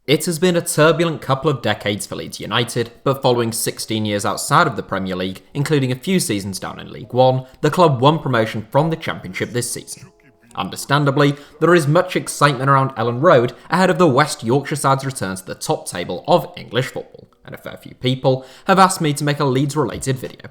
It has been a turbulent couple of decades for Leeds United, but following 16 years outside of the Premier League, including a few seasons down in League One, the club won promotion from the Championship this season. Understandably, there is much excitement around Elland Road ahead of the West Yorkshire side's return to the top table of English football, and a fair few people have asked me to make a Leeds-related video.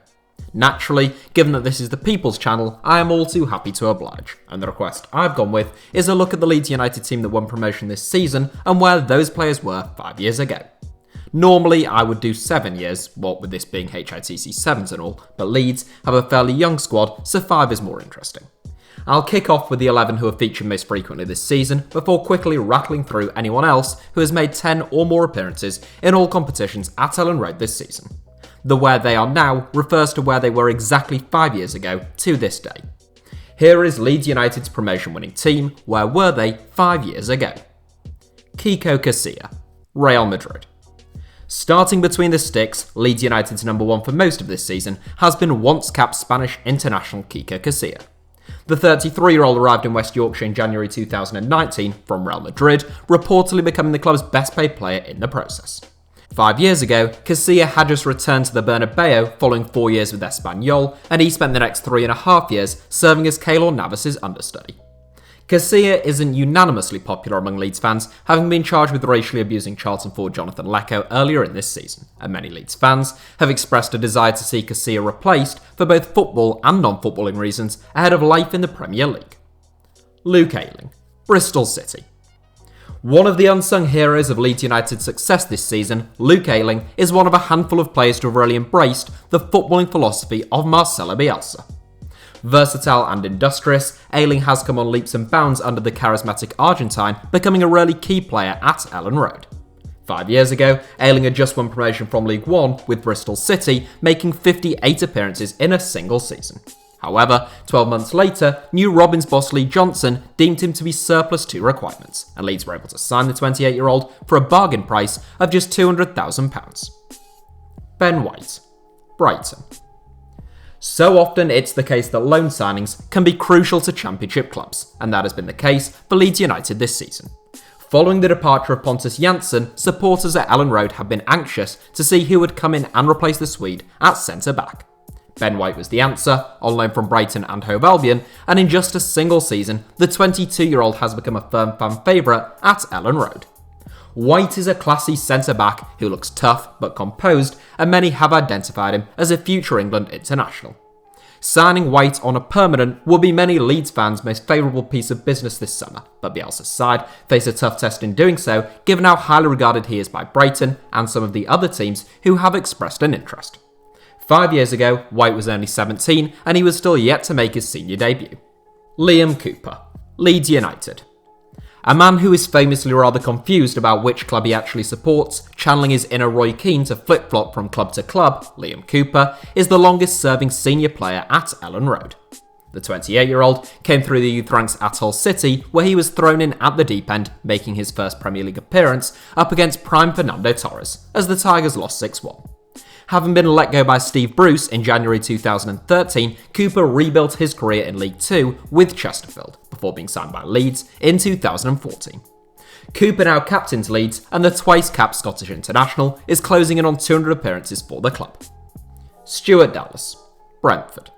Naturally, given that this is the People's Channel, I am all too happy to oblige, and the request I've gone with is a look at the Leeds United team that won promotion this season and where those players were 5 years ago. Normally, I would do 7 years, what with this being HITC Sevens and all, but Leeds have a fairly young squad, so 5 is more interesting. I'll kick off with the 11 who have featured most frequently this season, before quickly rattling through anyone else who has made 10 or more appearances in all competitions at Elland Road this season. The where they are now refers to where they were exactly 5 years ago to this day. Here is Leeds United's promotion-winning team, where were they 5 years ago? Kiko Casilla, Real Madrid. Starting between the sticks, Leeds United's number 1 for most of this season has been once-capped Spanish international Kiko Casilla. The 33-year-old arrived in West Yorkshire in January 2019 from Real Madrid, reportedly becoming the club's best-paid player in the process. 5 years ago, Casilla had just returned to the Bernabeu following 4 years with Espanyol, and he spent the next 3.5 years serving as Keylor Navas' understudy. Casilla isn't unanimously popular among Leeds fans, having been charged with racially abusing Charlton forward Jonathan Lecco earlier in this season, and many Leeds fans have expressed a desire to see Casilla replaced for both football and non-footballing reasons ahead of life in the Premier League. Luke Ayling, Bristol City. One of the unsung heroes of Leeds United's success this season, Luke Ayling is one of a handful of players to have really embraced the footballing philosophy of Marcelo Bielsa. Versatile and industrious, Ayling has come on leaps and bounds under the charismatic Argentine, becoming a really key player at Elland Road. 5 years ago, Ayling had just won promotion from League One with Bristol City, making 58 appearances in a single season. However, 12 months later, new Robins boss Lee Johnson deemed him to be surplus to requirements, and Leeds were able to sign the 28-year-old for a bargain price of just £200,000. Ben White, Brighton. So often it's the case that loan signings can be crucial to Championship clubs, and that has been the case for Leeds United this season. Following the departure of Pontus Jansson, supporters at Elland Road have been anxious to see who would come in and replace the Swede at centre-back. Ben White was the answer, on loan from Brighton and Hove Albion, and in just a single season, the 22-year-old has become a firm fan favourite at Elland Road. White is a classy centre-back who looks tough but composed, and many have identified him as a future England international. Signing White on a permanent would be many Leeds fans' most favourable piece of business this summer, but Bielsa's side face a tough test in doing so, given how highly regarded he is by Brighton and some of the other teams who have expressed an interest. 5 years ago, White was only 17 and he was still yet to make his senior debut. Liam Cooper, Leeds United. A man who is famously rather confused about which club he actually supports, channeling his inner Roy Keane to flip-flop from club to club, Liam Cooper is the longest-serving senior player at Elland Road. The 28-year-old came through the youth ranks at Hull City, where he was thrown in at the deep end, making his first Premier League appearance up against prime Fernando Torres, as the Tigers lost 6-1. Having been let go by Steve Bruce in January 2013, Cooper rebuilt his career in League Two with Chesterfield, before being signed by Leeds in 2014. Cooper now captains Leeds, and the twice-capped Scottish international is closing in on 200 appearances for the club. Stuart Dallas, Brentford.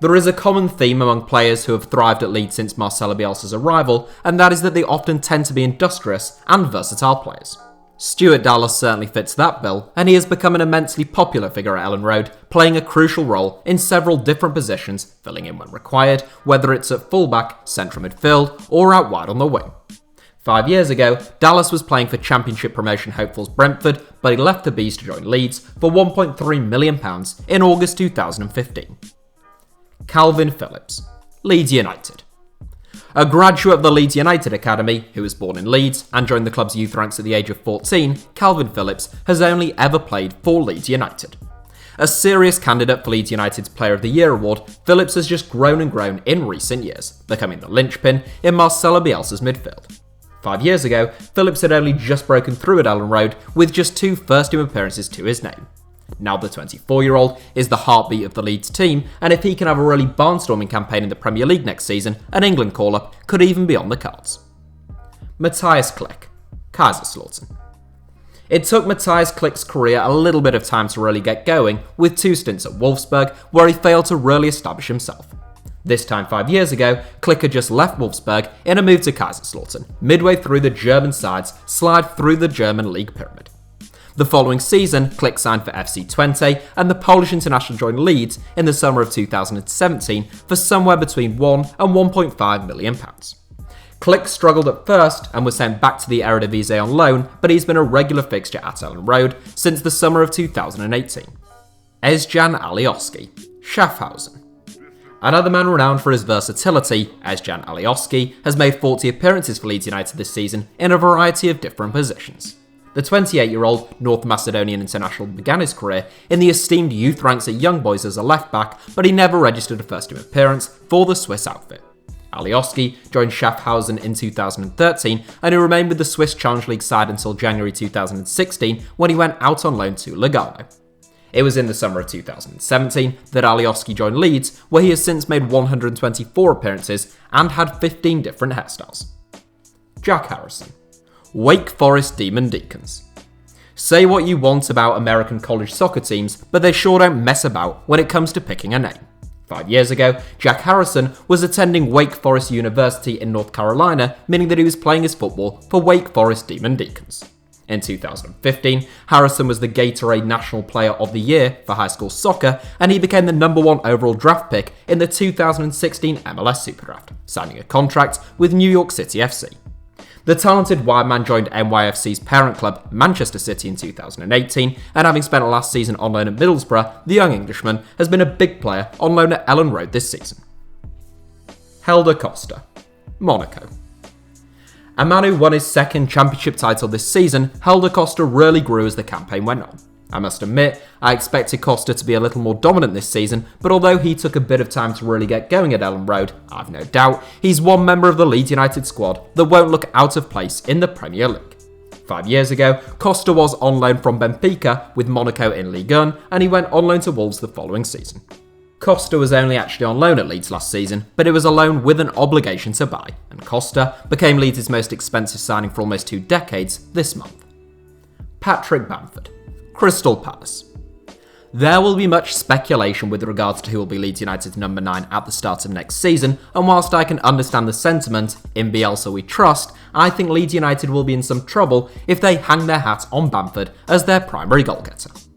There is a common theme among players who have thrived at Leeds since Marcelo Bielsa's arrival, and that is that they often tend to be industrious and versatile players. Stuart Dallas certainly fits that bill, and he has become an immensely popular figure at Elland Road, playing a crucial role in several different positions, filling in when required, whether it's at fullback, central midfield, or out wide on the wing. 5 years ago, Dallas was playing for Championship promotion hopefuls Brentford, but he left the Bees to join Leeds for £1.3 million in August 2015. Calvin Phillips, Leeds United. A graduate of the Leeds United Academy, who was born in Leeds and joined the club's youth ranks at the age of 14, Calvin Phillips has only ever played for Leeds United. A serious candidate for Leeds United's Player of the Year award, Phillips has just grown and grown in recent years, becoming the linchpin in Marcelo Bielsa's midfield. 5 years ago, Phillips had only just broken through at Elland Road with just 2 first-team appearances to his name. Now the 24-year-old is the heartbeat of the Leeds team, and if he can have a really barnstorming campaign in the Premier League next season, an England call-up could even be on the cards. Matthias Click, Kaiserslautern. It took Matthias Click's career a little bit of time to really get going, with 2 stints at Wolfsburg where he failed to really establish himself. This time 5 years ago, Click had just left Wolfsburg in a move to Kaiserslautern, midway through the German side's slide through the German league pyramid. The following season, Click signed for FC Twente, and the Polish international joined Leeds in the summer of 2017 for somewhere between £1 and £1.5 million. Click struggled at first and was sent back to the Eredivisie on loan, but he's been a regular fixture at Elland Road since the summer of 2018. Özcan Alioski, Schaffhausen. Another man renowned for his versatility, Özcan Alioski has made 40 appearances for Leeds United this season in a variety of different positions. The 28-year-old North Macedonian international began his career in the esteemed youth ranks at Young Boys as a left-back, but he never registered a first-team appearance for the Swiss outfit. Alioski joined Schaffhausen in 2013 and he remained with the Swiss Challenge League side until January 2016 when he went out on loan to Lugano. It was in the summer of 2017 that Alioski joined Leeds, where he has since made 124 appearances and had 15 different hairstyles. Jack Harrison, Wake Forest Demon Deacons. Say what you want about American college soccer teams, but they sure don't mess about when it comes to picking a name. 5 years ago, Jack Harrison was attending Wake Forest University in North Carolina, meaning that he was playing his football for Wake Forest Demon Deacons. In 2015, Harrison was the Gatorade National Player of the Year for high school soccer, and he became the number 1 overall draft pick in the 2016 MLS Superdraft, signing a contract with New York City FC. The talented wide man joined NYFC's parent club, Manchester City, in 2018, and having spent last season on loan at Middlesbrough, the young Englishman has been a big player on loan at Elland Road this season. Helder Costa, Monaco. A man who won his 2nd championship title this season, Helder Costa really grew as the campaign went on. I must admit, I expected Costa to be a little more dominant this season, but although he took a bit of time to really get going at Elland Road, I've no doubt he's one member of the Leeds United squad that won't look out of place in the Premier League. 5 years ago, Costa was on loan from Benfica with Monaco in Ligue 1, and he went on loan to Wolves the following season. Costa was only actually on loan at Leeds last season, but it was a loan with an obligation to buy, and Costa became Leeds' most expensive signing for almost 2 decades this month. Patrick Bamford, Crystal Palace. There will be much speculation with regards to who will be Leeds United's number 9 at the start of next season, and whilst I can understand the sentiment, in Bielsa we trust, I think Leeds United will be in some trouble if they hang their hat on Bamford as their primary goalgetter.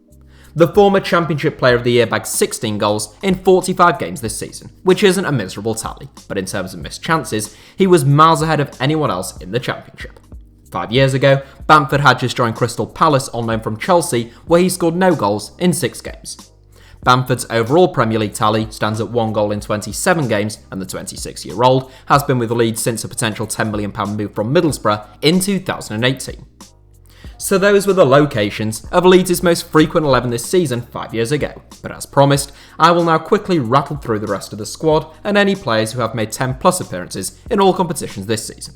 The former Championship Player of the Year bagged 16 goals in 45 games this season, which isn't a miserable tally, but in terms of missed chances, he was miles ahead of anyone else in the Championship. 5 years ago, Bamford had just joined Crystal Palace on loan from Chelsea, where he scored no goals in 6 games. Bamford's overall Premier League tally stands at 1 goal in 27 games, and the 26-year-old has been with Leeds since a potential £10 million move from Middlesbrough in 2018. So those were the locations of Leeds' most frequent 11 this season 5 years ago, but as promised, I will now quickly rattle through the rest of the squad and any players who have made 10 plus appearances in all competitions this season.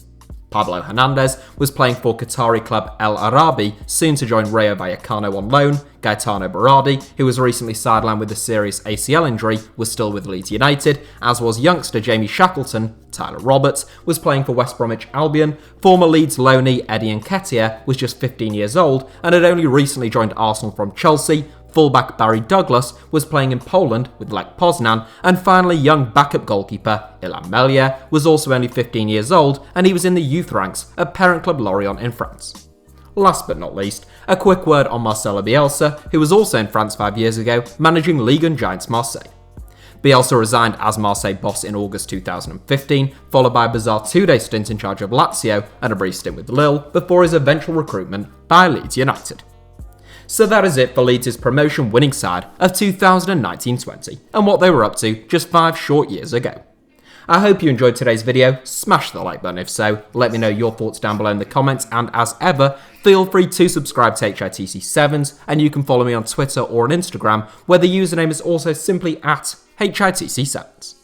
Pablo Hernandez was playing for Qatari club El Arabi, soon to join Rayo Vallecano on loan. Gaetano Berardi, who was recently sidelined with a serious ACL injury, was still with Leeds United, as was youngster Jamie Shackleton. Tyler Roberts was playing for West Bromwich Albion. Former Leeds loanee Eddie Nketiah was just 15 years old and had only recently joined Arsenal from Chelsea. Fullback Barry Douglas was playing in Poland with Lech Poznan, and finally young backup goalkeeper Ilan Melier was also only 15 years old, and he was in the youth ranks at parent club Lorient in France. Last but not least, a quick word on Marcelo Bielsa, who was also in France 5 years ago, managing Ligue 1 giants Marseille. Bielsa resigned as Marseille boss in August 2015, followed by a bizarre 2-day stint in charge of Lazio and a brief stint with Lille, before his eventual recruitment by Leeds United. So that is it for Leeds' promotion winning side of 2019-20 and what they were up to just 5 short years ago. I hope you enjoyed today's video. Smash the like button if so, let me know your thoughts down below in the comments, and as ever, feel free to subscribe to HITC Sevens, and you can follow me on Twitter or on Instagram, where the username is also simply at HITC Sevens.